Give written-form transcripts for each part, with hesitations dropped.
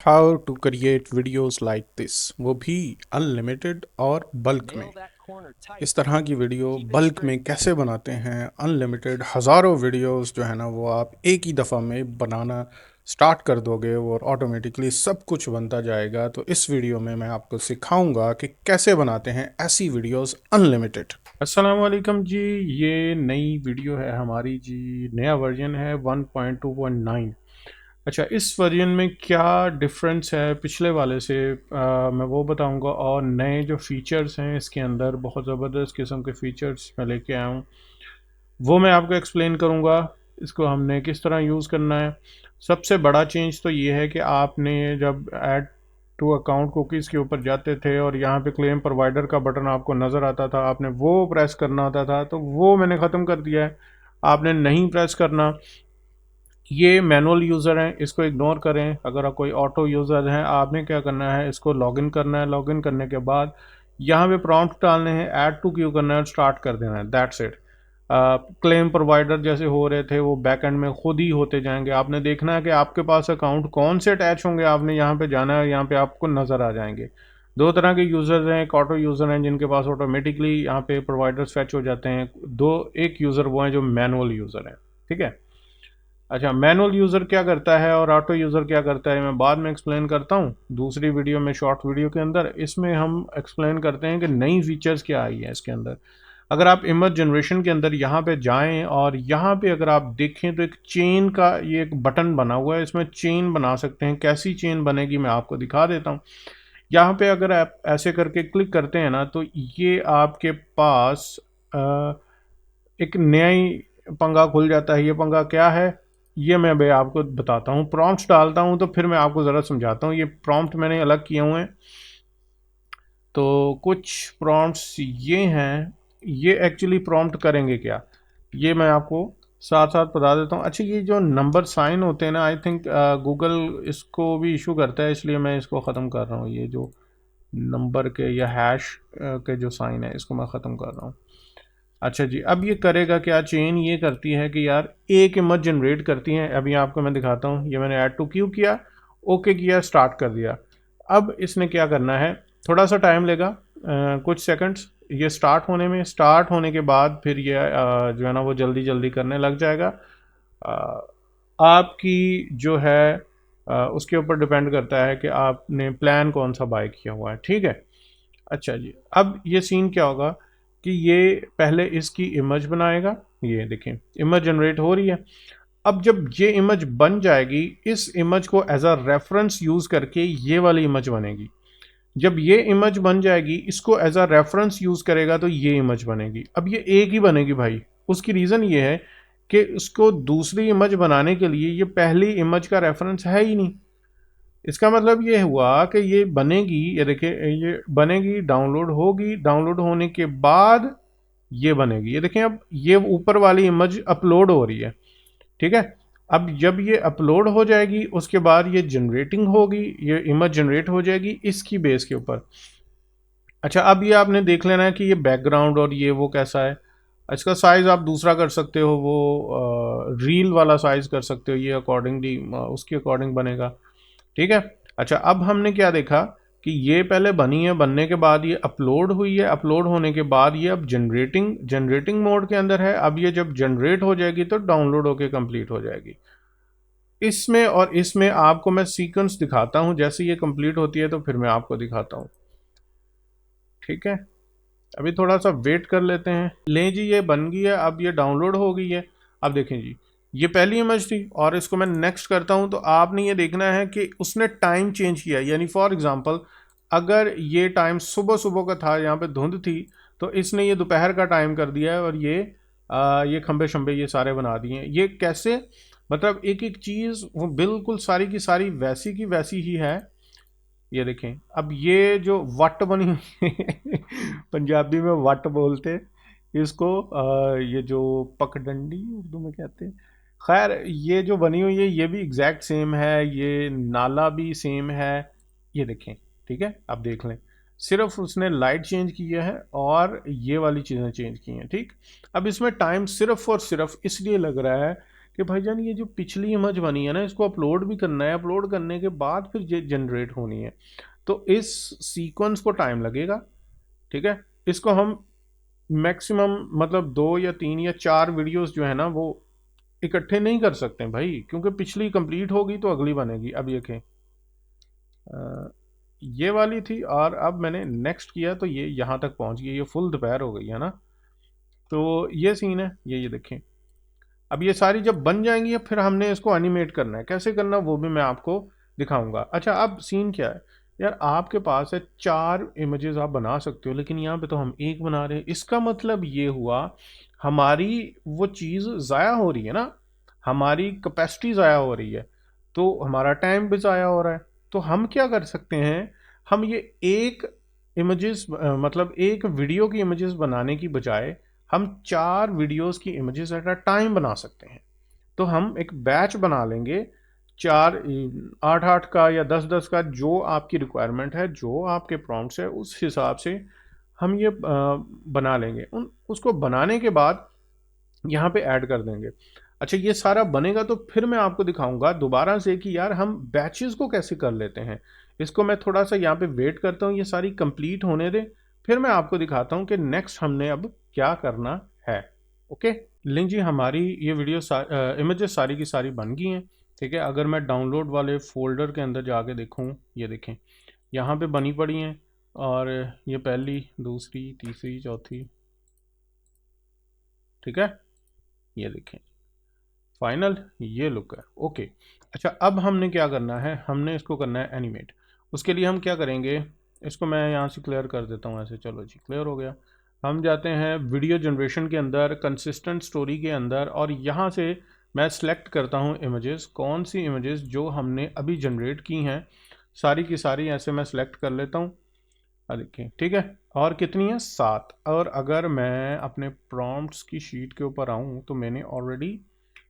How to create videos like this, वो भी unlimited और बल्क में। इस तरह की वीडियो बल्क में कैसे बनाते हैं? अनलिमिटेड हज़ारों वीडियोस जो है ना, वो आप एक ही दफ़ा में बनाना स्टार्ट कर दोगे और ऑटोमेटिकली सब कुछ बनता जाएगा। तो इस वीडियो में मैं आपको सिखाऊंगा कि कैसे बनाते हैं ऐसी वीडियोस अनलिमिटेड। अस्सलाम वालेकुम जी। ये नई वीडियो है हमारी जी, नया वर्जन है 1.2.9। अच्छा, इस वर्जन में क्या डिफरेंस है पिछले वाले से, मैं वो बताऊंगा। और नए जो फीचर्स हैं इसके अंदर, बहुत ज़बरदस्त किस्म के फीचर्स मैं लेके आया हूँ, वो मैं आपको एक्सप्लेन करूँगा। इसको हमने किस तरह यूज़ करना है। सबसे बड़ा चेंज तो ये है कि आपने जब ऐड टू अकाउंट कुकीज़ के ऊपर जाते थे और यहाँ पे क्लेम प्रोवाइडर का बटन आपको नज़र आता था, आपने वो प्रेस करना होता था, तो वो मैंने ख़त्म कर दिया है। आपने नहीं प्रेस करना। ये मैनुअल यूज़र हैं, इसको इग्नोर करें। अगर आप कोई ऑटो यूज़र हैं, आपने क्या करना है, इसको लॉगिन करना है। लॉगिन करने के बाद यहाँ पे प्रॉम्प्ट डालने हैं, ऐड टू क्यू करना है और स्टार्ट कर देना है, दैट्स इट। क्लेम प्रोवाइडर जैसे हो रहे थे वो बैक एंड में खुद ही होते जाएंगे। आपने देखना है कि आपके पास अकाउंट कौन से अटैच होंगे, आपने यहाँ पे जाना है, यहाँ पे आपको नज़र आ जाएंगे। दो तरह के यूज़र्स हैं, एक ऑटो यूज़र हैं जिनके पास ऑटोमेटिकली यहाँ पे प्रोवाइडर्स फैच हो जाते हैं। एक यूज़र वो हैं जो मैनुअल यूज़र हैं, ठीक है। अच्छा, मैनुअल यूज़र क्या करता है और ऑटो यूज़र क्या करता है, मैं बाद में एक्सप्लेन करता हूँ दूसरी वीडियो में, शॉर्ट वीडियो के अंदर। इसमें हम एक्सप्लेन करते हैं कि नई फीचर्स क्या आई है इसके अंदर। अगर आप इमेज जनरेशन के अंदर यहाँ पे जाएं और यहाँ पे अगर आप देखें तो एक चेन का ये एक बटन बना हुआ है, इसमें चेन बना सकते हैं। कैसी चेन बनेगी मैं आपको दिखा देता हूँ। यहाँ पे अगर आप ऐसे करके क्लिक करते हैं ना, तो ये आपके पास अ, एक नया ही पंगा खुल जाता है। ये पंगा क्या है, ये मैं भाई आपको बताता हूँ। प्रॉम्प्ट्स डालता हूँ तो फिर मैं आपको ज़रा समझाता हूँ। ये प्रॉम्प्ट मैंने अलग किए हुए हैं। तो कुछ प्रॉम्प्ट्स ये हैं, ये एक्चुअली प्रॉम्प्ट करेंगे क्या, ये मैं आपको साथ साथ बता देता हूँ। अच्छा, ये जो नंबर साइन होते हैं ना, आई थिंक गूगल इसको भी इशू करता है, इसलिए मैं इसको ख़त्म कर रहा हूँ। ये जो नंबर के या हैश के जो साइन है, इसको मैं ख़त्म कर रहा हूँ। अच्छा जी, अब ये करेगा क्या, चेन ये करती है कि यार एक इमेज जनरेट करती है। अभी आपको मैं दिखाता हूँ। ये मैंने ऐड टू क्यू किया, ओके किया, स्टार्ट कर दिया। अब इसने क्या करना है, थोड़ा सा टाइम लेगा, कुछ सेकंड्स ये स्टार्ट होने में। स्टार्ट होने के बाद फिर ये जो है ना वो जल्दी जल्दी करने लग जाएगा। अ, आपकी जो है उसके ऊपर डिपेंड करता है कि आपने प्लान कौन सा बाय किया हुआ है, ठीक है। अच्छा जी, अब ये सीन क्या होगा कि ये पहले इसकी इमेज बनाएगा। ये देखें, इमेज जनरेट हो रही है। अब जब ये इमेज बन जाएगी, इस इमेज को एज अ रेफरेंस यूज करके ये वाली इमेज बनेगी। जब ये इमेज बन जाएगी, इसको एज अ रेफरेंस यूज करेगा तो ये इमेज बनेगी। अब ये एक ही बनेगी भाई। उसकी रीजन ये है कि उसको दूसरी इमेज बनाने के लिए ये पहली इमेज का रेफरेंस है ही नहीं। इसका मतलब ये हुआ कि ये बनेगी, ये देखिए, ये बनेगी, डाउनलोड होगी, डाउनलोड होने के बाद ये बनेगी। ये देखें, अब ये ऊपर वाली इमेज अपलोड हो रही है, ठीक है। अब जब ये अपलोड हो जाएगी, उसके बाद ये जनरेटिंग होगी, ये इमेज जनरेट हो जाएगी इसकी बेस के ऊपर। अच्छा, अब ये आपने देख लेना है कि ये बैकग्राउंड और ये वो कैसा है। इसका साइज़ आप दूसरा कर सकते हो, वो रील वाला साइज़ कर सकते हो, ये अकॉर्डिंगली उसके अकॉर्डिंग बनेगा, ठीक है। अच्छा, अब हमने क्या देखा कि ये पहले बनी है, बनने के बाद ये अपलोड हुई है, अपलोड होने के बाद ये अब जनरेटिंग जनरेटिंग मोड के अंदर है। अब ये जब जनरेट हो जाएगी तो डाउनलोड होके कंप्लीट हो जाएगी। इसमें और इसमें आपको मैं सीक्वेंस दिखाता हूँ, जैसे ये कंप्लीट होती है तो फिर मैं आपको दिखाता हूँ, ठीक है। अभी थोड़ा सा वेट कर लेते हैं। लें जी, ये बन गई है, अब ये डाउनलोड हो गई है। अब देखें जी, ये पहली इमेज थी और इसको मैं नेक्स्ट करता हूं तो आपने ये देखना है कि उसने टाइम चेंज किया। यानी फॉर एग्जांपल, अगर ये टाइम सुबह सुबह का था, यहाँ पे धुंध थी, तो इसने ये दोपहर का टाइम कर दिया है और ये खंबे शंबे ये सारे बना दिए हैं। ये कैसे, मतलब एक एक चीज़ वो बिल्कुल सारी की सारी वैसी की वैसी ही है। ये देखें, अब ये जो वट बनी हुई है, पंजाबी में वट बोलते हैं इसको, ये जो पगडंडी उर्दू में कहते हैं। खैर, ये जो बनी हुई है ये भी एग्जैक्ट सेम है, ये नाला भी सेम है। ये देखें, ठीक है, आप देख लें। सिर्फ उसने लाइट चेंज किया है और ये वाली चीज़ें चेंज की हैं, ठीक। अब इसमें टाइम सिर्फ और सिर्फ इसलिए लग रहा है कि भाईजान ये जो पिछली इमेज बनी है ना, इसको अपलोड भी करना है, अपलोड करने के बाद फिर जनरेट होनी है, तो इस सीक्वेंस को टाइम लगेगा। ठीक है, इसको हम मैक्सिमम मतलब 2 या 3 या 4 वीडियोस जो है ना वो इकट्ठे नहीं कर सकते भाई, क्योंकि पिछली कंप्लीट होगी तो अगली बनेगी। अब ये देखें, ये वाली थी और अब मैंने नेक्स्ट किया तो ये यहाँ तक पहुँच गई, ये फुल दोपहर हो गई है ना। तो ये सीन है, ये देखें। अब ये सारी जब बन जाएंगी फिर हमने इसको एनिमेट करना है, कैसे करना वो भी मैं आपको दिखाऊंगा। अच्छा, अब सीन क्या है यार, आपके पास है 4 इमेजेस आप बना सकते हो, लेकिन यहाँ पे तो हम एक बना रहे हैं। इसका मतलब ये हुआ हमारी वो चीज़ ज़ाया हो रही है ना, हमारी कैपेसिटी ज़ाया हो रही है, तो हमारा टाइम भी ज़ाया हो रहा है। तो हम क्या कर सकते हैं, हम ये एक इमेजेस मतलब एक वीडियो की इमेजेस बनाने की बजाय हम 4 वीडियोस की इमेजेस एट अ टाइम बना सकते हैं। तो हम एक बैच बना लेंगे, 8 8 का या 10 10 का, जो आपकी रिक्वायरमेंट है, जो आपके प्रॉम्प्ट्स है, उस हिसाब से हम ये बना लेंगे। उन उसको बनाने के बाद यहाँ पे ऐड कर देंगे। अच्छा, ये सारा बनेगा तो फिर मैं आपको दिखाऊंगा दोबारा से कि यार हम बैचेस को कैसे कर लेते हैं। इसको मैं थोड़ा सा यहाँ पे वेट करता हूँ, ये सारी कंप्लीट होने दें, फिर मैं आपको दिखाता हूँ कि नेक्स्ट हमने अब क्या करना है। ओके, लिंक जी, हमारी ये वीडियो इमेजेस सारी की सारी बन गई हैं। ठीक है, अगर मैं डाउनलोड वाले फोल्डर के अंदर जाके देखूँ, ये देखें यहाँ पे बनी पड़ी हैं, और ये पहली, दूसरी, तीसरी, चौथी। ठीक है, ये देखें फाइनल, ये लुक है। ओके, अच्छा अब हमने क्या करना है, हमने इसको करना है एनिमेट। उसके लिए हम क्या करेंगे, इसको मैं यहाँ से क्लियर कर देता हूँ ऐसे, चलो जी क्लियर हो गया। हम जाते हैं वीडियो जनरेशन के अंदर, कंसिस्टेंट स्टोरी के अंदर, और यहाँ से मैं सेलेक्ट करता हूँ इमेजेस, कौन सी इमेजेस जो हमने अभी जनरेट की हैं, सारी की सारी ऐसे मैं सेलेक्ट कर लेता हूँ। देखिए, ठीक है, और कितनी है, 7। और अगर मैं अपने प्रॉम्प्ट्स की शीट के ऊपर आऊँ तो मैंने ऑलरेडी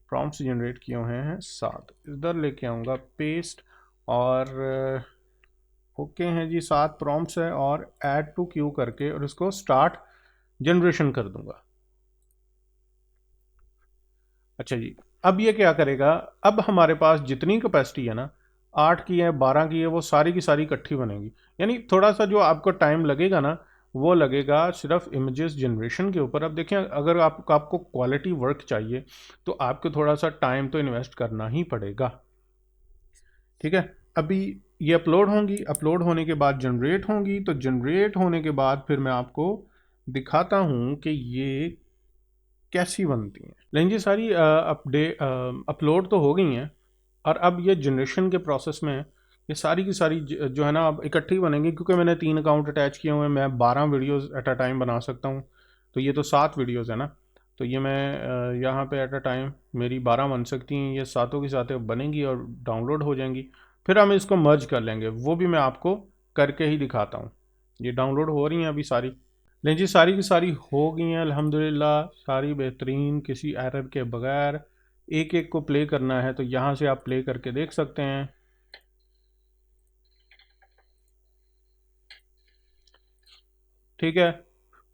प्रॉम्प्ट्स जनरेट किए हुए हैं 7, इधर लेके आऊँगा पेस्ट, और ओके हैं जी, 7 प्रॉम्प्ट्स है, और ऐड टू क्यू करके और इसको स्टार्ट जनरेशन कर दूंगा। अच्छा जी, अब ये क्या करेगा, अब हमारे पास जितनी कैपेसिटी है ना, 8 की है, 12 की है, वो सारी की सारी इकट्ठी बनेगी। यानी थोड़ा सा जो आपको टाइम लगेगा ना, वो लगेगा सिर्फ इमेजेस जनरेशन के ऊपर। अब देखें, अगर आपको क्वालिटी वर्क चाहिए तो आपको थोड़ा सा टाइम तो इन्वेस्ट करना ही पड़ेगा। ठीक है, अभी ये अपलोड होंगी, अपलोड होने के बाद जनरेट होंगी, तो जनरेट होने के बाद फिर मैं आपको दिखाता हूँ कि ये कैसी बनती हैं। लेकिन जी सारी अपलोड तो हो गई हैं, और अब ये जनरेशन के प्रोसेस में ये सारी की सारी जो है ना अब इकट्ठी बनेंगी, क्योंकि मैंने 3 अकाउंट अटैच किए हुए हैं, मैं 12 वीडियोस एट अ टाइम बना सकता हूँ। तो ये तो 7 वीडियोस है ना, तो ये मैं यहाँ पे एट अ टाइम मेरी 12 बन सकती हैं, ये सातों की सातों बनेंगी और डाउनलोड हो जाएंगी। फिर हम इसको मर्ज कर लेंगे, वो भी मैं आपको करके ही दिखाता हूँ। ये डाउनलोड हो रही हैं अभी सारी। नहीं जी, सारी की सारी हो गई हैं अल्हम्दुलिल्लाह, सारी बेहतरीन, किसी एरर के बगैर। एक एक को प्ले करना है तो यहाँ से आप प्ले करके देख सकते हैं। ठीक है,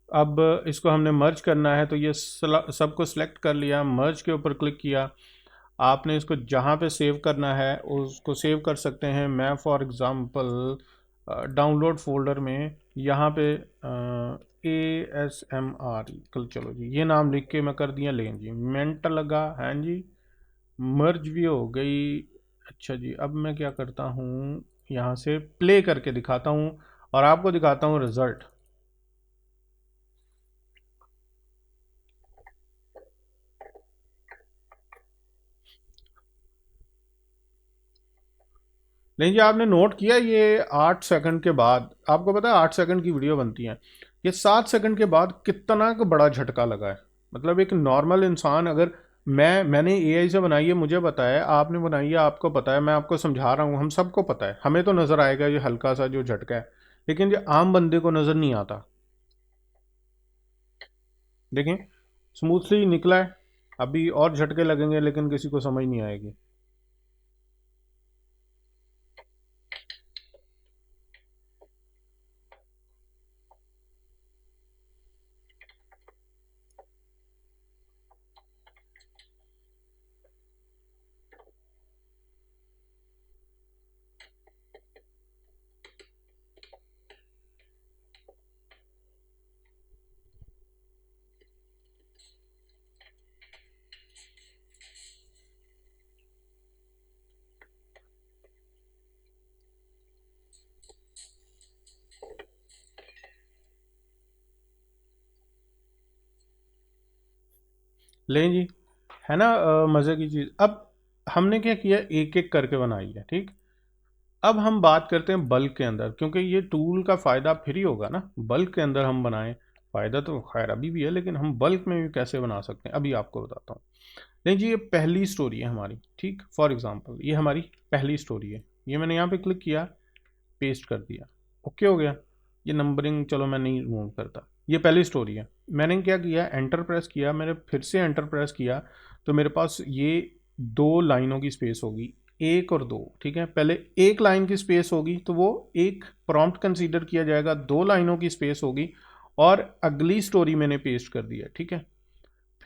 अब इसको हमने मर्ज करना है, तो ये सबको सिलेक्ट कर लिया, मर्ज के ऊपर क्लिक किया। आपने इसको जहाँ पे सेव करना है उसको सेव कर सकते हैं। मैं फॉर एग्ज़ाम्पल डाउनलोड फोल्डर में यहाँ पे ASMR, कल चलो जी ये नाम लिख के मैं कर दिया, लें जी मिनट लगा हैं जी, मर्ज भी हो गई। अच्छा जी, अब मैं क्या करता हूँ, यहाँ से प्ले करके दिखाता हूँ और आपको दिखाता हूँ रिज़ल्ट। नहीं जी, आपने नोट किया ये 8 सेकंड के बाद, आपको पता है 8 सेकंड की वीडियो बनती है, ये 7 सेकंड के बाद कितना का बड़ा झटका लगा है। मतलब एक नॉर्मल इंसान, अगर मैंने AI से बनाई है, मुझे पता है, आपने बनाई है, आपको पता है, मैं आपको समझा रहा हूँ, हम सबको पता है, हमें तो नज़र आएगा ये हल्का सा जो झटका है, लेकिन जो आम बंदे को नज़र नहीं आता। देखें, स्मूथली निकला है। अभी और झटके लगेंगे लेकिन किसी को समझ नहीं आएगी। लें जी, है ना मज़े की चीज़। अब हमने क्या किया, एक एक करके बनाई है, ठीक। अब हम बात करते हैं बल्क के अंदर, क्योंकि ये टूल का फ़ायदा फिर ही होगा ना, बल्क के अंदर हम बनाएं। फ़ायदा तो खैर अभी भी है, लेकिन हम बल्क में भी कैसे बना सकते हैं अभी आपको बताता हूँ। नहीं जी, ये पहली स्टोरी है हमारी, ठीक। फॉर एग्जांपल ये हमारी पहली स्टोरी है, ये मैंने यहाँ पे क्लिक किया, पेस्ट कर दिया, ओके हो गया। ये नंबरिंग चलो मैं नहीं रिमूव करता, ये पहली स्टोरी है। मैंने क्या किया, एंटर प्रेस किया, मैंने फिर से एंटर प्रेस किया, तो मेरे पास ये दो लाइनों की स्पेस होगी, एक और दो, ठीक है। पहले एक लाइन की स्पेस होगी तो वो एक प्रॉम्प्ट कंसीडर किया जाएगा, दो लाइनों की स्पेस होगी और अगली स्टोरी मैंने पेस्ट कर दिया, ठीक है।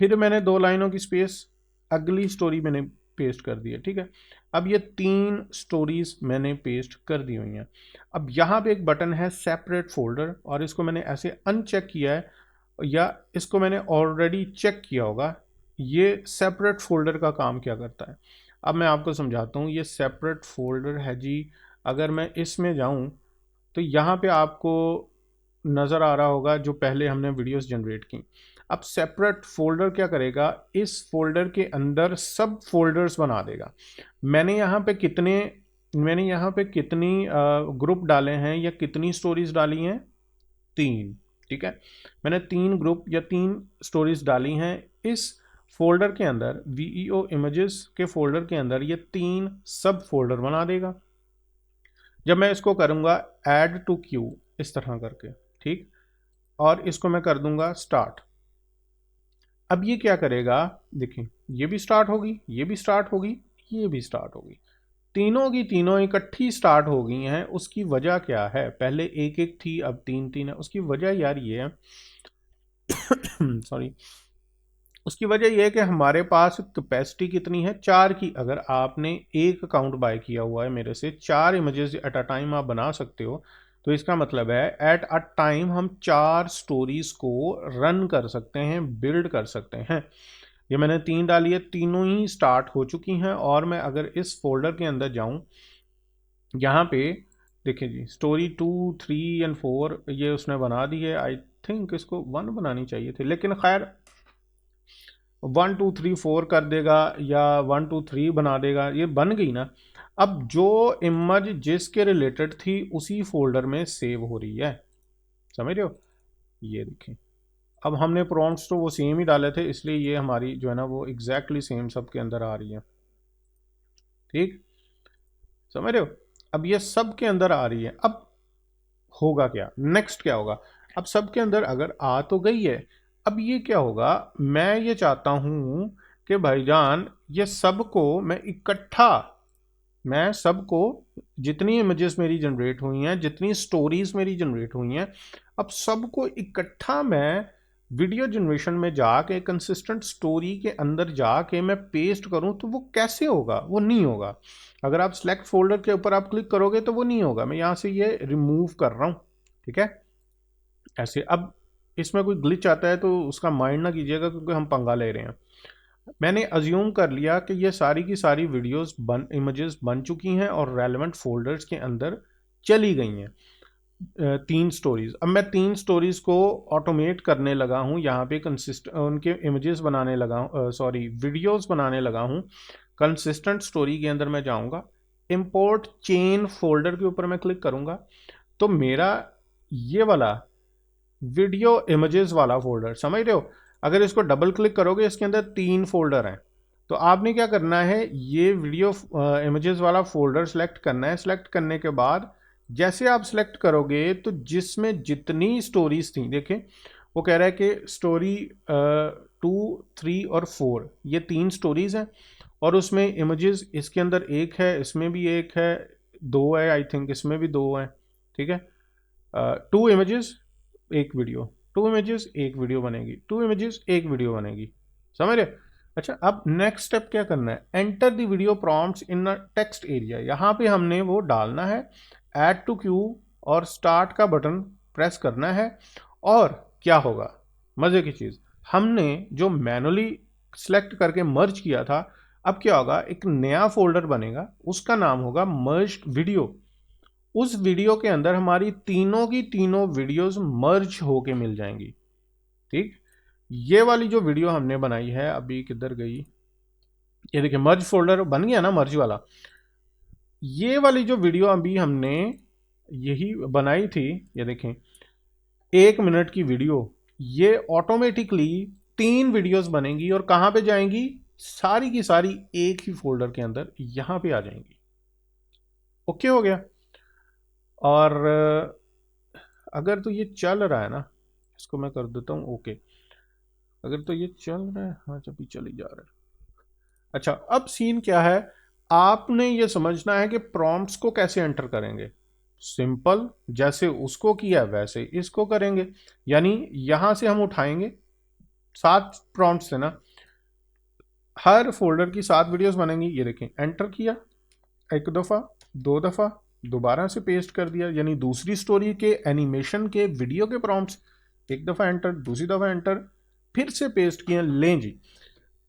फिर मैंने दो लाइनों की स्पेस, अगली स्टोरी मैंने पेस्ट कर दी है, ठीक है। अब ये तीन स्टोरीज मैंने पेस्ट कर दी हुई हैं। अब यहाँ पे एक बटन है सेपरेट फोल्डर, और इसको मैंने ऐसे अनचेक किया है, या इसको मैंने ऑलरेडी चेक किया होगा। ये सेपरेट फोल्डर का काम क्या करता है, अब मैं आपको समझाता हूँ। ये सेपरेट फोल्डर है जी, अगर मैं इसमें जाऊँ तो यहाँ पे आपको नज़र आ रहा होगा जो पहले हमने वीडियोस जनरेट की। अब सेपरेट फोल्डर क्या करेगा, इस फोल्डर के अंदर सब फोल्डर्स बना देगा। मैंने यहाँ पे कितने मैंने यहाँ पे कितनी ग्रुप डाले हैं या कितनी स्टोरीज डाली हैं, तीन, ठीक है। मैंने तीन ग्रुप या तीन स्टोरीज डाली हैं इस फोल्डर के अंदर, वीईओ इमेजेस के फोल्डर के अंदर ये तीन सब फोल्डर बना देगा। जब मैं इसको करूँगा ऐड टू क्यू इस तरह करके, ठीक, और इसको मैं कर दूंगा स्टार्ट। अब ये क्या करेगा, देखिए ये भी स्टार्ट होगी, ये भी स्टार्ट होगी, ये भी स्टार्ट होगी, तीनों की तीनों इकट्ठी स्टार्ट हो गई हैं। उसकी वजह क्या है, पहले एक एक थी अब तीन तीन है, उसकी वजह यार ये है सॉरी, उसकी वजह यह है कि हमारे पास कैपेसिटी कितनी है, चार की। अगर आपने एक अकाउंट बाय किया हुआ है मेरे से, चार इमेजेस एट अ टाइम आप बना सकते हो, तो इसका मतलब है एट अ टाइम हम चार स्टोरीज को रन कर सकते हैं, बिल्ड कर सकते हैं। ये मैंने तीन डाली है, तीनों ही स्टार्ट हो चुकी हैं। और मैं अगर इस फोल्डर के अंदर जाऊं, यहाँ पे देखिए जी, स्टोरी 2, 3 और 4 ये उसने बना दी है। आई थिंक इसको 1 बनानी चाहिए थी, लेकिन खैर 1 2 3 4 कर देगा या 1 2 3 बना देगा, ये बन गई ना। अब जो इमेज जिसके रिलेटेड थी उसी फोल्डर में सेव हो रही है, समझ रहे हो। ये देखें, अब हमने प्रॉम्प्ट्स तो वो सेम ही डाले थे, इसलिए ये हमारी जो है ना वो एग्जैक्टली सेम सब के अंदर आ रही है, ठीक, समझ रहे हो। अब ये सब के अंदर आ रही है। अब होगा क्या, नेक्स्ट क्या होगा, अब सब के अंदर अगर आ तो गई है, अब ये क्या होगा, मैं ये चाहता हूं कि भाईजान ये सबको मैं इकट्ठा, मैं सबको, जितनी इमेजेस मेरी जनरेट हुई हैं, जितनी स्टोरीज मेरी जनरेट हुई हैं, अब सबको इकट्ठा मैं वीडियो जनरेशन में जाके कंसिस्टेंट स्टोरी के अंदर जाके मैं पेस्ट करूं, तो वो कैसे होगा, वो नहीं होगा। अगर आप सेलेक्ट फोल्डर के ऊपर आप क्लिक करोगे तो वो नहीं होगा। मैं यहां से ये रिमूव कर रहा हूं, ठीक है, ऐसे। अब इसमें कोई ग्लिच आता है तो उसका माइंड ना कीजिएगा, क्योंकि हम पंगा ले रहे हैं। मैंने अज्यूम कर लिया कि ये सारी की सारी वीडियोस इमेजेस बन चुकी हैं और रेलेवेंट फोल्डर्स के अंदर चली गई हैं। तीन स्टोरीज, अब मैं तीन स्टोरीज को ऑटोमेट करने लगा हूं, यहाँ पे उनके इमेजेस बनाने लगा हूं, सॉरी वीडियोस बनाने लगा हूं। कंसिस्टेंट स्टोरी के अंदर मैं जाऊंगा, इंपोर्ट चेन फोल्डर के ऊपर मैं क्लिक करूंगा, तो मेरा ये वाला वीडियो इमेजेस वाला फोल्डर, समझ रहे हो। अगर इसको डबल क्लिक करोगे, इसके अंदर तीन फोल्डर हैं, तो आपने क्या करना है, ये वीडियो इमेजेस वाला फोल्डर सेलेक्ट करना है। सेलेक्ट करने के बाद जैसे आप सेलेक्ट करोगे, तो जिसमें जितनी स्टोरीज थी, देखें वो कह रहा है कि स्टोरी 2, 3 और 4 ये तीन स्टोरीज हैं, और उसमें इमेजेस इसके अंदर एक है, इसमें भी एक है, दो है, आई थिंक इसमें भी दो है, ठीक है। 2 इमेजेस एक वीडियो, 2 इमेजेस एक वीडियो बनेगी, 2 इमेजेस एक वीडियो बनेगी, समझ रहे। अच्छा, अब नेक्स्ट स्टेप क्या करना है, enter the video prompts in a text area. यहाँ पे हमने वो डालना है ऐड टू क्यू और स्टार्ट का बटन प्रेस करना है। और क्या होगा, मजे की चीज, हमने जो मैनुअली सिलेक्ट करके मर्ज किया था, अब क्या होगा, एक नया फोल्डर बनेगा, उसका नाम होगा मर्ज्ड वीडियो। उस वीडियो के अंदर हमारी तीनों की तीनों वीडियोस मर्ज होके मिल जाएंगी, ठीक। ये वाली जो वीडियो हमने बनाई है अभी किधर गई, ये देखिए मर्ज फोल्डर बन गया ना, मर्ज वाला। ये वाली जो वीडियो अभी हमने यही बनाई थी, ये देखें 1 मिनट की वीडियो, ये ऑटोमेटिकली 3 वीडियोस बनेंगी और कहाँ पे जाएंगी, सारी की सारी एक ही फोल्डर के अंदर यहां पे आ जाएंगी। ओके हो गया। और अगर तो ये चल रहा है ना, इसको मैं कर देता हूं ओके। अगर तो ये चल रहा है, हाँ जब भी चली जा रहा है। अच्छा अब सीन क्या है, आपने ये समझना है कि प्रॉम्प्ट्स को कैसे एंटर करेंगे। सिंपल, जैसे उसको किया वैसे इसको करेंगे। यानी यहां से हम उठाएंगे 7 प्रॉम्प्ट्स थे ना, हर फोल्डर की 7 वीडियोस बनेंगी। ये देखें एंटर किया, एक दफ़ा, 2 दफ़ा, दोबारा से पेस्ट कर दिया। यानी दूसरी स्टोरी के एनिमेशन के वीडियो के प्रॉम्प्ट्स, एक दफ़ा एंटर, दूसरी दफ़ा एंटर, फिर से पेस्ट किए। लें जी,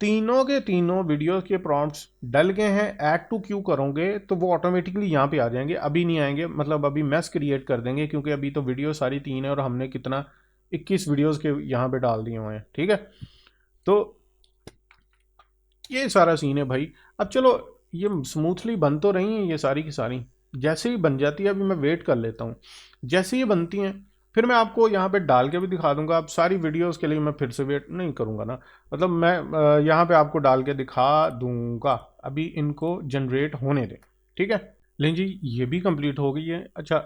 तीनों के तीनों वीडियो के प्रॉम्प्ट्स डल गए हैं। ऐड टू क्यू करोगे तो वो ऑटोमेटिकली यहाँ पे आ जाएंगे, अभी नहीं आएंगे, मतलब अभी मेस क्रिएट कर देंगे, क्योंकि अभी तो वीडियो सारी 3 है और हमने कितना 21 वीडियोस के यहाँ पे डाल दिए हुए हैं। ठीक है, तो ये सारा सीन है भाई। अब चलो ये स्मूथली बन तो रही हैं ये सारी की सारी, जैसे ही बन जाती है अभी मैं वेट कर लेता हूँ। जैसे ही बनती हैं फिर मैं आपको यहाँ पे डाल के भी दिखा दूंगा। अब सारी वीडियोस के लिए मैं फिर से वेट नहीं करूँगा ना, मतलब मैं यहाँ पे आपको डाल के दिखा दूंगा। अभी इनको जनरेट होने दें, ठीक है। लेकिन जी ये भी कंप्लीट हो गई है। अच्छा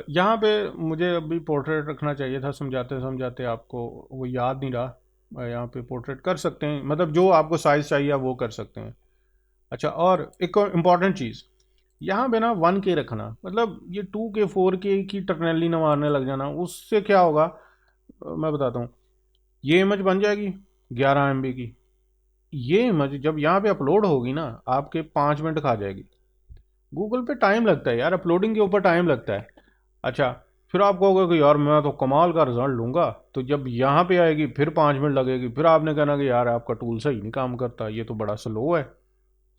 यहाँ पे मुझे अभी पोर्ट्रेट रखना चाहिए था, समझाते समझाते आपको वो याद नहीं रहा। यहाँ पे पोर्ट्रेट कर सकते हैं, मतलब जो आपको साइज़ चाहिए वो कर सकते हैं। अच्छा और एक और इम्पॉर्टेंट चीज़, यहाँ पे ना 1K रखना, मतलब ये 2K 4K की टर्नली न मारने लग जाना। उससे क्या होगा मैं बताता हूँ। ये इमेज बन जाएगी 11 MB की। ये इमेज जब यहाँ पे अपलोड होगी ना, आपके 5 मिनट खा जाएगी। गूगल पे टाइम लगता है यार, अपलोडिंग के ऊपर टाइम लगता है। अच्छा, फिर आप कहोगे कि यार मैं तो कमाल का रिजल्ट लूँगा, तो जब यहाँ पे आएगी फिर 5 मिनट लगेगी, फिर आपने कहना कि यार आपका टूल सही नहीं काम करता, ये तो बड़ा स्लो है।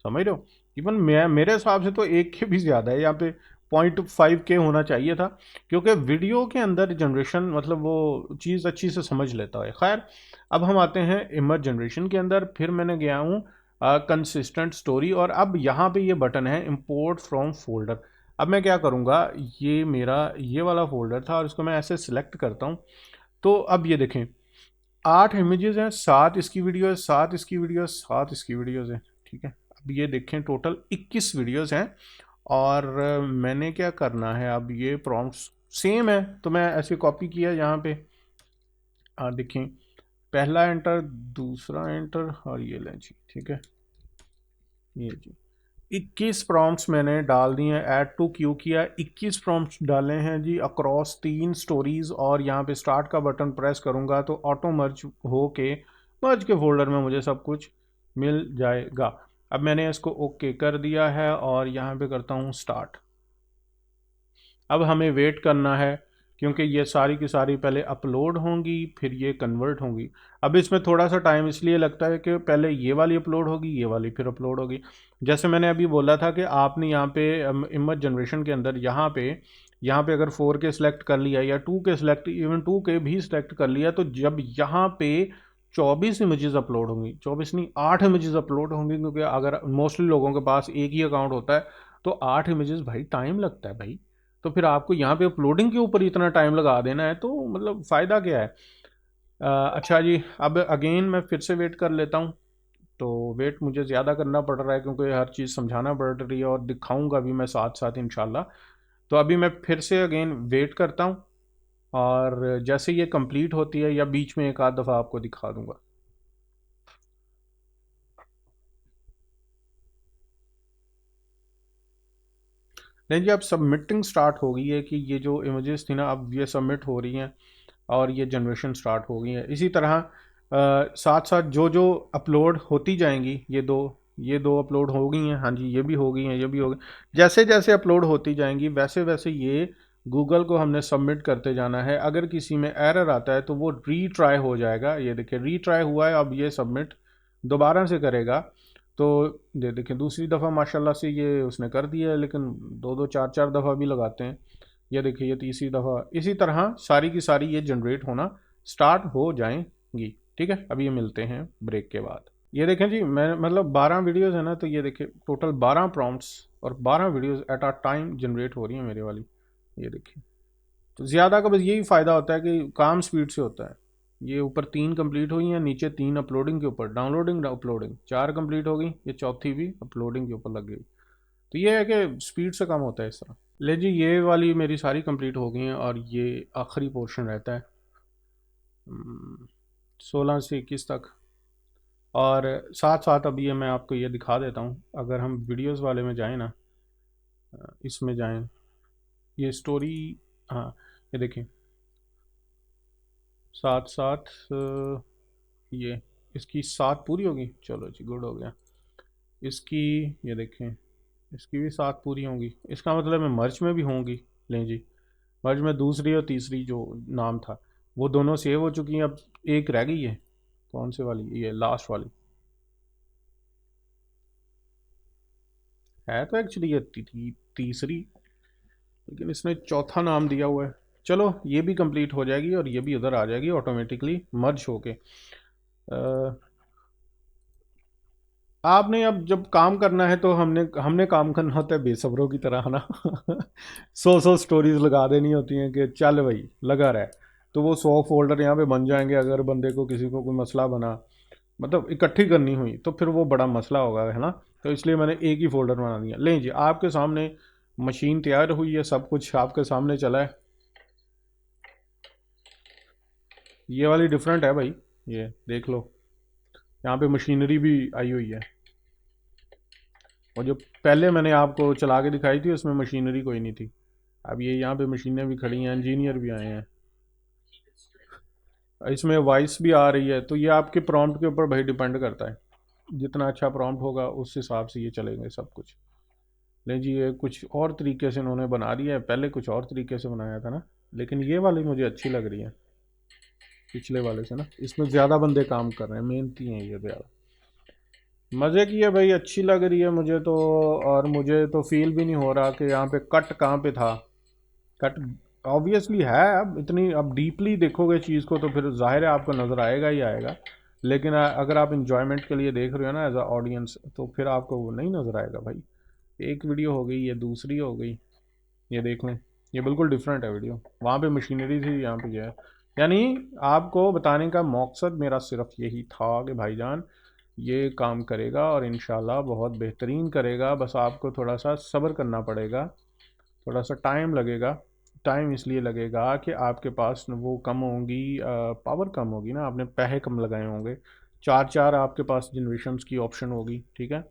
समझ रहे हो। इवन मैं मेरे हिसाब से तो 1K भी ज़्यादा है, यहाँ पे 0.5K होना चाहिए था, क्योंकि वीडियो के अंदर जनरेशन मतलब वो चीज़ अच्छी से समझ लेता है। खैर अब हम आते हैं इमेज जनरेशन के अंदर। फिर मैंने गया हूँ कंसिस्टेंट स्टोरी, और अब यहाँ पे ये बटन है इंपोर्ट फ्रॉम फोल्डर। अब मैं क्या करूँगा, ये मेरा ये वाला फोल्डर था और इसको मैं ऐसे सिलेक्ट करता हूँ। तो अब ये देखें 8 इमेजेस हैं, 7 इसकी वीडियो है, 7 इसकी वीडियो है, 7 इसकी वीडियोज़ है। ठीक है, अब ये देखें टोटल 21 वीडियोज़ हैं। और मैंने क्या करना है, अब ये प्रॉम्प्ट्स सेम है तो मैं ऐसे कॉपी किया यहाँ पे। देखें पहला एंटर, दूसरा एंटर, और ये लें जी। ठीक है, ये जी 21 प्रॉम्प्ट्स मैंने डाल दिए हैं। ऐड टू क्यू किया, 21 प्रॉम्प्ट्स डाले हैं जी अक्रॉस 3 स्टोरीज। और यहाँ पे स्टार्ट का बटन प्रेस करूँगा तो ऑटो मर्ज हो के मर्ज के फोल्डर में मुझे सब कुछ मिल जाएगा। अब मैंने इसको ओके कर दिया है और यहाँ पे करता हूँ स्टार्ट। अब हमें वेट करना है, क्योंकि ये सारी की सारी पहले अपलोड होंगी फिर ये कन्वर्ट होंगी। अब इसमें थोड़ा सा टाइम इसलिए लगता है कि पहले ये वाली अपलोड होगी, ये वाली फिर अपलोड होगी। जैसे मैंने अभी बोला था कि आपने यहाँ पे इमेज जनरेशन के अंदर यहाँ पे अगर 4K सिलेक्ट कर लिया या 2K सिलेक्ट, इवन 2K भी सिलेक्ट कर लिया, तो जब यहाँ पे 24 इमेजेस अपलोड होंगी, 24 नहीं 8 इमेजेस अपलोड होंगी, क्योंकि अगर मोस्टली लोगों के पास एक ही अकाउंट होता है तो 8 इमेजेस भाई टाइम लगता है भाई। तो फिर आपको यहाँ पे अपलोडिंग के ऊपर इतना टाइम लगा देना है, तो मतलब फ़ायदा क्या है। अच्छा जी, अब अगेन मैं फिर से वेट कर लेता हूँ। तो वेट मुझे ज़्यादा करना पड़ रहा है क्योंकि हर चीज़ समझाना पड़ रही है और दिखाऊंगा भी मैं साथ साथ इंशाल्लाह। तो अभी मैं फिर से अगेन वेट करता हूँ, और जैसे ये कंप्लीट होती है या बीच में एक आध दफ़ा आपको दिखा दूंगा। नहीं जी, अब सबमिटिंग स्टार्ट हो गई है कि ये जो इमेजेस थी ना, अब ये सबमिट हो रही हैं और ये जनरेशन स्टार्ट हो गई है। इसी तरह साथ साथ जो जो अपलोड होती जाएंगी, ये दो अपलोड हो गई हैं, हाँ जी ये भी हो गई हैं, ये भी हो गई। जैसे जैसे अपलोड होती जाएंगी वैसे वैसे ये गूगल को हमने सबमिट करते जाना है। अगर किसी में एरर आता है तो वो रीट्राई हो जाएगा। ये देखिए रीट्राई हुआ है, अब ये सबमिट दोबारा से करेगा। तो ये देखिए दूसरी दफ़ा माशाल्लाह से ये उसने कर दिया है, लेकिन दो दो चार चार दफ़ा भी लगाते हैं। ये देखिए ये तीसरी दफ़ा। इसी तरह सारी की सारी ये जनरेट होना स्टार्ट हो जाएंगी। ठीक है, अभी ये मिलते हैं ब्रेक के बाद। ये देखें जी, मैं मतलब 12 वीडियोस है ना, तो ये देखें टोटल 12 प्रॉम्प्ट्स और 12 videos at a time generate हो रही है मेरे वाली। ये देखिए, तो ज़्यादा का बस यही फ़ायदा होता है कि काम स्पीड से होता है। ये ऊपर 3 कंप्लीट हुई हैं, नीचे 3 अपलोडिंग के ऊपर, डाउनलोडिंग अपलोडिंग 4 कंप्लीट हो गई, ये चौथी भी अपलोडिंग के ऊपर लग गई। तो ये है कि स्पीड से काम होता है इस तरह। ले जी, ये वाली मेरी सारी कंप्लीट हो गई हैं और ये आखिरी पोर्शन रहता है 16 से 21 तक। और साथ साथ अभी ये मैं आपको ये दिखा देता हूँ, अगर हम वीडियोस वाले में जाएं ना, इसमें जाएं, ये स्टोरी, हाँ ये देखें, साथ साथ ये इसकी 7 पूरी होगी, चलो जी गुड हो गया। इसकी ये देखें, इसकी भी 7 पूरी होंगी, इसका मतलब है मर्ज में भी होंगी। लें जी, मर्ज में दूसरी और तीसरी जो नाम था वो दोनों सेव हो चुकी हैं, अब एक रह गई है। कौन से वाली? ये लास्ट वाली है तो एक्चुअली ये तीसरी, लेकिन इसने चौथा नाम दिया हुआ है। चलो ये भी कंप्लीट हो जाएगी और ये भी उधर आ जाएगी ऑटोमेटिकली मर्ज होके। आपने अब जब काम करना है तो हमने हमने काम करना होता है बेसब्रों की तरह, है ना। 100 स्टोरीज लगा देनी होती हैं कि चल भाई लगा रहा है, तो वो 100 फोल्डर यहाँ पे बन जाएंगे। अगर बंदे को किसी को कोई मसला बना, मतलब इकट्ठी करनी हुई, तो फिर वो बड़ा मसला होगा, है ना। तो इसलिए मैंने एक ही फोल्डर बना दिया। लें जी, आपके सामने मशीन तैयार हुई है, सब कुछ आपके सामने चला है। ये वाली डिफरेंट है भाई, ये देख लो, यहाँ पे मशीनरी भी आई हुई है। और जो पहले मैंने आपको चला के दिखाई थी उसमें मशीनरी कोई नहीं थी। अब ये यहाँ पे मशीनें भी खड़ी हैं, इंजीनियर भी आए हैं, इसमें वॉइस भी आ रही है। तो ये आपके प्रॉम्प्ट के ऊपर भाई डिपेंड करता है, जितना अच्छा प्रॉम्प्ट होगा उस हिसाब से ये चलेंगे सब कुछ। ले जी, ये कुछ और तरीके से इन्होंने बना दिया है, पहले कुछ और तरीके से बनाया था ना, लेकिन ये वाली मुझे अच्छी लग रही है पिछले वाले से ना। इसमें ज़्यादा बंदे काम कर रहे हैं, मेहनती हैं ये ज़्यादा। मज़े की है भाई, अच्छी लग रही है मुझे तो। और मुझे तो फील भी नहीं हो रहा कि यहाँ पे कट कहाँ पे था। कट ऑब्वियसली है, अब इतनी अब डीपली देखोगे चीज़ को तो फिर जाहिर है आपको नज़र आएगा ही आएगा। लेकिन अगर आप इंजॉयमेंट के लिए देख रहे हो ना एज अ ऑडियंस, तो फिर आपको वो नहीं नज़र आएगा भाई। एक वीडियो हो गई, ये दूसरी हो गई, ये देख लें, ये बिल्कुल डिफरेंट है वीडियो। वहाँ पे मशीनरी थी, यहाँ पे ये है। यानी आपको बताने का मकसद मेरा सिर्फ यही था कि भाईजान ये काम करेगा और इंशाल्लाह बहुत बेहतरीन करेगा, बस आपको थोड़ा सा सब्र करना पड़ेगा, थोड़ा सा टाइम लगेगा। टाइम इसलिए लगेगा कि आपके पास वो कम होंगी, पावर कम होगी ना, आपने पैसे कम लगाए होंगे। चार चार आपके पास जनरेशन्स की ऑप्शन होगी, ठीक है।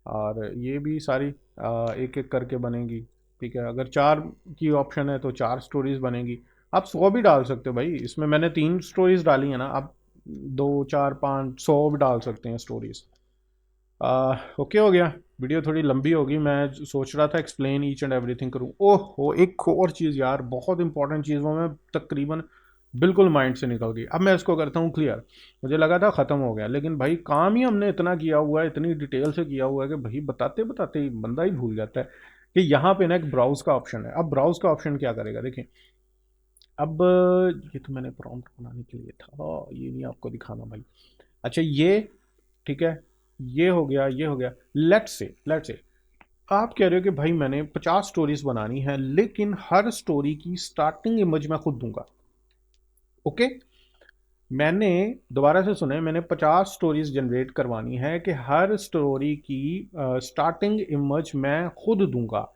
और ये भी सारी एक एक करके बनेगी, ठीक है। अगर 4 की ऑप्शन है तो 4 स्टोरीज बनेगी। आप 100 भी डाल सकते हो भाई, इसमें मैंने 3 स्टोरीज डाली है ना, आप 2 4 5 100 भी डाल सकते हैं स्टोरीज। ओके हो गया। वीडियो थोड़ी लंबी होगी, मैं सोच रहा था एक्सप्लेन ईच एंड एवरीथिंग करूँ। ओह हो, एक और चीज़ यार, बहुत इंपॉर्टेंट चीज़, वो मैं तकरीबन बिल्कुल माइंड से निकल गई। अब मैं इसको करता हूँ क्लियर। मुझे लगा था ख़त्म हो गया, लेकिन भाई काम ही हमने इतना किया हुआ है, इतनी डिटेल से किया हुआ है कि भाई बताते बताते ही बंदा ही भूल जाता है कि यहाँ पे ना एक ब्राउज का ऑप्शन है। अब ब्राउज का ऑप्शन क्या करेगा देखिए। अब ये तो मैंने प्रॉम्प्ट बनाने के लिए था, ये नहीं आपको दिखाना भाई। अच्छा ये ठीक है, ये हो गया, ये हो गया। लेट्स से आप कह रहे हो कि भाई मैंने 50 स्टोरीज बनानी है, लेकिन हर स्टोरी की स्टार्टिंग इमेज मैं खुद दूंगा। ओके, मैंने दोबारा से सुने, मैंने 50 स्टोरीज जनरेट करवानी है कि हर स्टोरी की स्टार्टिंग इमेज मैं खुद दूंगा।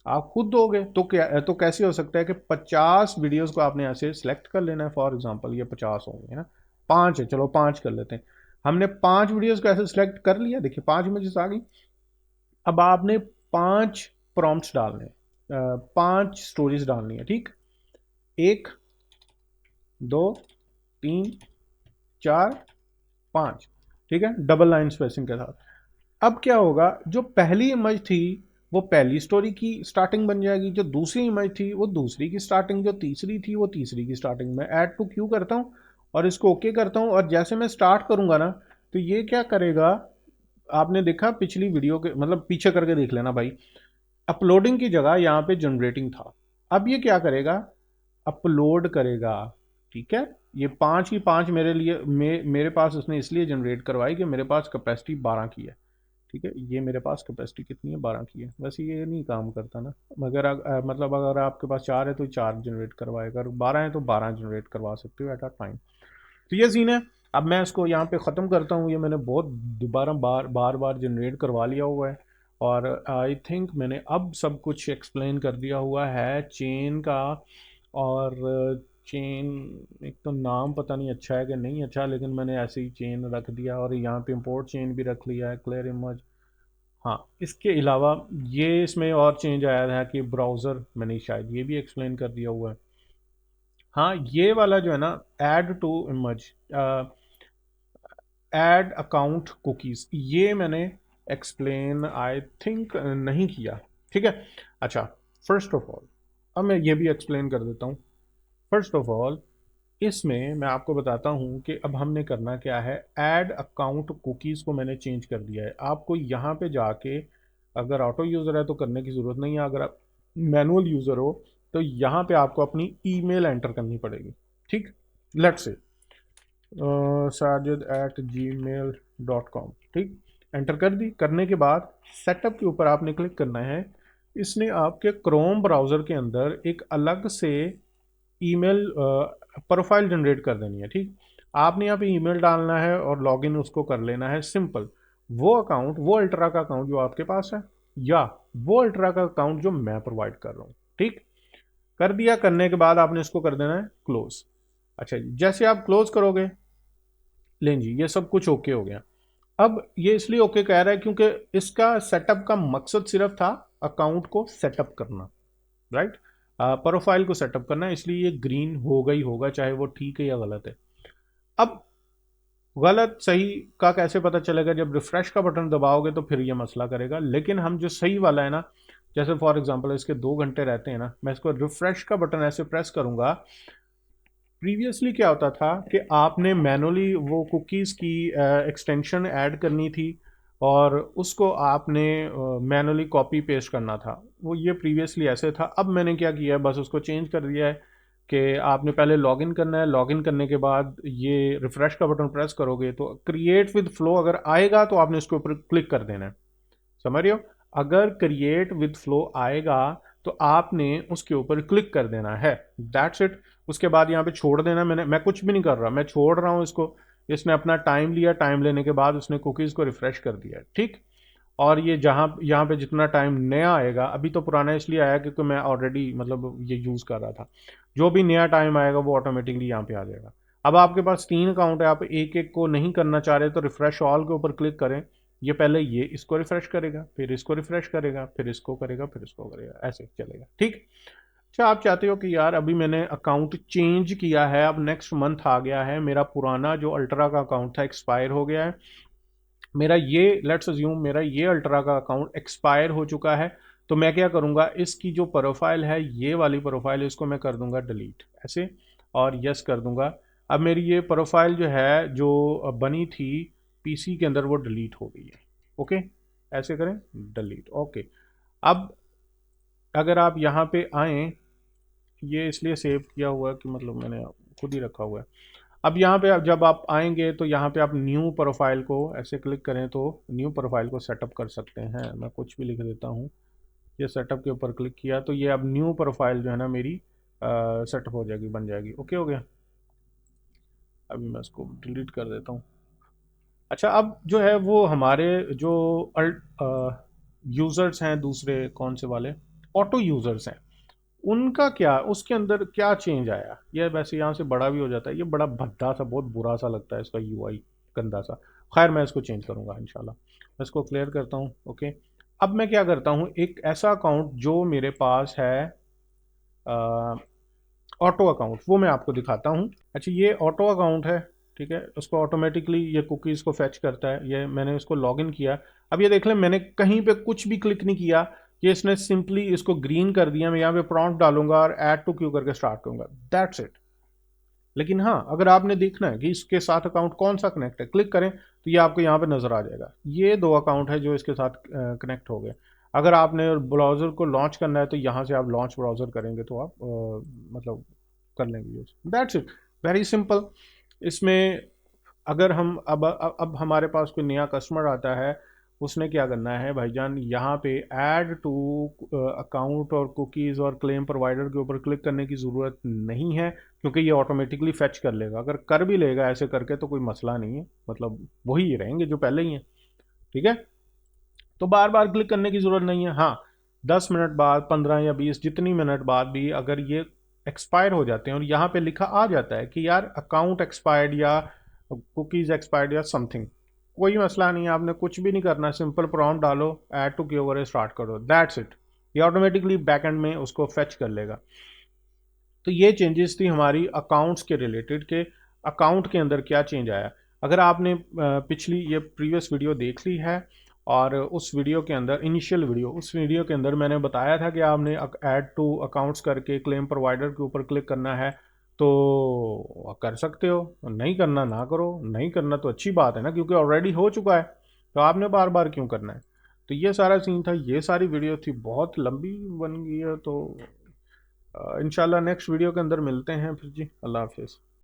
आप खुद दोगे तो क्या, तो कैसे हो सकता है कि 50 वीडियोस को आपने ऐसे सेलेक्ट कर लेना है। फॉर एग्जांपल ये 50 होंगे ना, 5 है, चलो 5 कर लेते हैं। हमने 5 वीडियोस को ऐसे सेलेक्ट कर लिया, देखिए 5 इमेजेस आ गई। अब आपने 5 प्रॉम्प्ट्स डालने हैं, 5 स्टोरीज डालनी है, ठीक। 1 2 3 4 5, ठीक है, डबल लाइन स्पेसिंग के साथ। अब क्या होगा, जो पहली इमेज थी वो पहली स्टोरी की स्टार्टिंग बन जाएगी, जो दूसरी इमेज थी वो दूसरी की स्टार्टिंग, जो तीसरी थी वो तीसरी की स्टार्टिंग। मैं ऐड टू क्यू करता हूँ और इसको ओके करता हूँ, और जैसे मैं स्टार्ट करूंगा ना, तो ये क्या करेगा, आपने देखा पिछली वीडियो के, मतलब पीछे करके देख लेना भाई, अपलोडिंग की जगह यहाँ पे जनरेटिंग था। अब ये क्या करेगा, अपलोड करेगा। ठीक है, ये 5 की 5 मेरे लिए मेरे पास उसने इसलिए जनरेट करवाई कि मेरे पास कैपेसिटी 12 की है। ठीक है, ये मेरे पास कैपेसिटी कितनी है, 12 की है। वैसे ये नहीं काम करता ना, मगर मतलब अगर आपके पास 4 है तो 4 जनरेट करवाएगा, अगर 12 है तो 12 जनरेट करवा सकते हो एट अ टाइम। तो ये सीन है। अब मैं इसको यहाँ पे ख़त्म करता हूँ, ये मैंने बहुत दोबारा बार बार जनरेट करवा लिया हुआ है। और आई थिंक मैंने अब सब कुछ एक्सप्लेन कर दिया हुआ है चेन का। और चेन, एक तो नाम पता नहीं अच्छा है कि नहीं अच्छा, लेकिन मैंने ऐसे ही चेन रख दिया, और यहाँ पे इंपोर्ट चेन भी रख लिया है, क्लियर इमेज। हाँ, इसके अलावा ये इसमें और चेंज आया है कि ब्राउज़र मैंने शायद ये भी एक्सप्लेन कर दिया हुआ है। हाँ, ये वाला जो है ना, add to image, add account cookies, ये मैंने एक्सप्लेन आई थिंक नहीं किया। ठीक है, अच्छा, फर्स्ट ऑफ ऑल अब मैं ये भी एक्सप्लेन कर देता हूँ। फर्स्ट ऑफ ऑल इसमें मैं आपको बताता हूँ कि अब हमने करना क्या है। ऐड अकाउंट कुकीज़ को मैंने चेंज कर दिया है। आपको यहाँ पे जाके, अगर ऑटो यूज़र है तो करने की ज़रूरत नहीं है, अगर आप मैनुअल यूज़र हो तो यहाँ पे आपको अपनी ईमेल एंटर करनी पड़ेगी। ठीक, लेट्स से sajid@gmail.com, ठीक, एंटर कर दी। करने के बाद सेटअप के ऊपर आपने क्लिक करना है। इसने आपके क्रोम ब्राउज़र के अंदर एक अलग से ईमेल प्रोफाइल जनरेट कर देनी है। ठीक, आपने यहाँ पे ईमेल डालना है और लॉगिन उसको कर लेना है, सिंपल। वो अकाउंट, वो अल्ट्रा का अकाउंट जो आपके पास है, या वो अल्ट्रा का अकाउंट जो मैं प्रोवाइड कर रहा हूँ। ठीक, कर दिया। करने के बाद आपने इसको कर देना है क्लोज। अच्छा जी, जैसे आप क्लोज करोगे, लें जी, ये सब कुछ ओके हो गया। अब ये इसलिए ओके कह रहा है क्योंकि इसका सेटअप का मकसद सिर्फ था अकाउंट को सेटअप करना, राइट, प्रोफाइल को सेटअप करना, इसलिए ये ग्रीन होगा ही होगा, चाहे वो ठीक है या गलत है। अब गलत सही का कैसे पता चलेगा, जब रिफ्रेश का बटन दबाओगे तो फिर ये मसला करेगा। लेकिन हम जो सही वाला है ना, जैसे फॉर एग्जांपल इसके 2 घंटे रहते हैं ना, मैं इसको रिफ्रेश का बटन ऐसे प्रेस करूंगा। प्रीवियसली क्या होता था कि आपने मैनुअली वो कुकीज़ की एक्सटेंशन ऐड करनी थी, और उसको आपने मैनुअली कॉपी पेस्ट करना था। वो ये प्रीवियसली ऐसे था। अब मैंने क्या किया है, बस उसको चेंज कर दिया है कि आपने पहले लॉगिन करना है। लॉगिन करने के बाद ये रिफ्रेश का बटन प्रेस करोगे तो क्रिएट विद फ्लो अगर आएगा तो आपने इसके ऊपर क्लिक कर देना है। समझ रहे हो, अगर क्रिएट विद फ्लो आएगा तो आपने उसके ऊपर क्लिक कर देना है, दैट्स इट। उसके बाद यहाँ पे छोड़ देना। मैं कुछ भी नहीं कर रहा, मैं छोड़ रहा हूँ इसको। इसने अपना टाइम लिया, टाइम लेने के बाद उसने कुकीज़ को रिफ्रेश कर दिया, ठीक। और ये जहाँ यहाँ पे जितना टाइम नया आएगा, अभी तो पुराना इसलिए आया क्योंकि मैं ऑलरेडी मतलब ये यूज़ कर रहा था, जो भी नया टाइम आएगा वो ऑटोमेटिकली यहाँ पे आ जाएगा। अब आपके पास 3 अकाउंट है, आप एक एक को नहीं करना चाह रहे तो रिफ्रेश ऑल के ऊपर क्लिक करें। ये पहले ये इसको रिफ्रेश करेगा, फिर इसको रिफ्रेश करेगा, फिर इसको करेगा, फिर इसको करेगा, ऐसे चलेगा, ठीक। अच्छा, आप चाहते हो कि यार अभी मैंने अकाउंट चेंज किया है, अब नेक्स्ट मंथ आ गया है, मेरा पुराना जो अल्ट्रा का अकाउंट था एक्सपायर हो गया है, मेरा ये लेट्स अज्यूम मेरा ये अल्ट्रा का अकाउंट एक्सपायर हो चुका है, तो मैं क्या करूँगा, इसकी जो प्रोफाइल है, ये वाली प्रोफाइल, इसको मैं कर दूंगा डिलीट ऐसे, और यस कर दूंगा। अब मेरी ये प्रोफाइल जो है, जो बनी थी पीसी के अंदर, वो डिलीट हो गई है। ओके, ऐसे करें, डिलीट, ओके। अब अगर आप यहाँ पे आएँ, ये इसलिए सेव किया हुआ है कि मतलब मैंने खुद ही रखा हुआ है। अब यहाँ पे जब आप आएंगे तो यहाँ पे आप न्यू प्रोफाइल को ऐसे क्लिक करें तो न्यू प्रोफाइल को सेटअप कर सकते हैं। मैं कुछ भी लिख देता हूँ, ये सेटअप के ऊपर क्लिक किया तो ये अब न्यू प्रोफाइल जो है ना मेरी सेटअप हो जाएगी, बन जाएगी। ओके हो गया। अभी मैं इसको डिलीट कर देता हूँ। अच्छा, अब जो है वो हमारे जो यूज़र्स हैं दूसरे, कौन से वाले, ऑटो यूज़र्स हैं, उनका क्या, उसके अंदर क्या चेंज आया। ये वैसे यहाँ से बड़ा भी हो जाता है, ये बड़ा भद्दा सा, बहुत बुरा सा लगता है इसका यूआई, गंदा सा। खैर, मैं इसको चेंज करूँगा इंशाल्लाह। मैं इसको क्लियर करता हूँ। ओके, अब मैं क्या करता हूँ, एक ऐसा अकाउंट जो मेरे पास है ऑटो अकाउंट, वो मैं आपको दिखाता हूँ। अच्छा, ये ऑटो अकाउंट है, ठीक है। उसको ऑटोमेटिकली ये कुकीज़ को फैच करता है। ये मैंने इसको लॉगिन किया। अब ये देख लें, मैंने कहीं पे कुछ भी क्लिक नहीं किया, ये इसने सिंपली इसको ग्रीन कर दिया। मैं यहाँ पे प्रॉम्प्ट डालूंगा और ऐड टू क्यू करके स्टार्ट करूँगा, दैट्स इट। लेकिन हाँ, अगर आपने देखना है कि इसके साथ अकाउंट कौन सा कनेक्ट है, क्लिक करें तो ये आपको यहाँ पे नज़र आ जाएगा। ये 2 अकाउंट है जो इसके साथ कनेक्ट हो गए। अगर आपने ब्राउज़र को लॉन्च करना है तो यहाँ से आप लॉन्च ब्राउज़र करेंगे तो आप मतलब कर लेंगे use, that's it. Very simple. इसमें अगर हम अब हमारे पास कोई नया कस्टमर आता है, उसने क्या करना है भाईजान, यहाँ पे ऐड टू अकाउंट और कुकीज़ और क्लेम प्रोवाइडर के ऊपर क्लिक करने की ज़रूरत नहीं है, क्योंकि ये ऑटोमेटिकली फेच कर लेगा। अगर कर भी लेगा ऐसे करके तो कोई मसला नहीं है, मतलब वही रहेंगे जो पहले ही हैं, ठीक है। तो बार बार क्लिक करने की ज़रूरत नहीं है। हाँ, 10 मिनट बाद, 15 या 20, जितनी मिनट बाद भी अगर ये एक्सपायर हो जाते हैं और यहाँ पे लिखा आ जाता है कि यार अकाउंट एक्सपायर्ड या कुकीज़ एक्सपायर्ड या समथिंग, कोई मसला नहीं है, आपने कुछ भी नहीं करना, सिंपल प्रॉम्प्ट डालो, ऐड टू क्यूओवर स्टार्ट करो, दैट्स इट। ये ऑटोमेटिकली बैकएंड में उसको फेच कर लेगा। तो ये चेंजेस थी हमारी अकाउंट्स के रिलेटेड के अकाउंट के अंदर क्या चेंज आया। अगर आपने पिछली ये प्रीवियस वीडियो देख ली है, और उस वीडियो के अंदर इनिशियल वीडियो, उस वीडियो के अंदर मैंने बताया था कि आपने ऐड टू अकाउंट्स करके क्लेम प्रोवाइडर के ऊपर क्लिक करना है, तो कर सकते हो, नहीं करना ना करो, नहीं करना तो अच्छी बात है ना, क्योंकि ऑलरेडी हो चुका है, तो आपने बार बार क्यों करना है। तो ये सारा सीन था, ये सारी वीडियो थी, बहुत लंबी बन गई है, तो इंशाल्लाह नेक्स्ट वीडियो के अंदर मिलते हैं फिर जी। अल्लाह हाफिज़।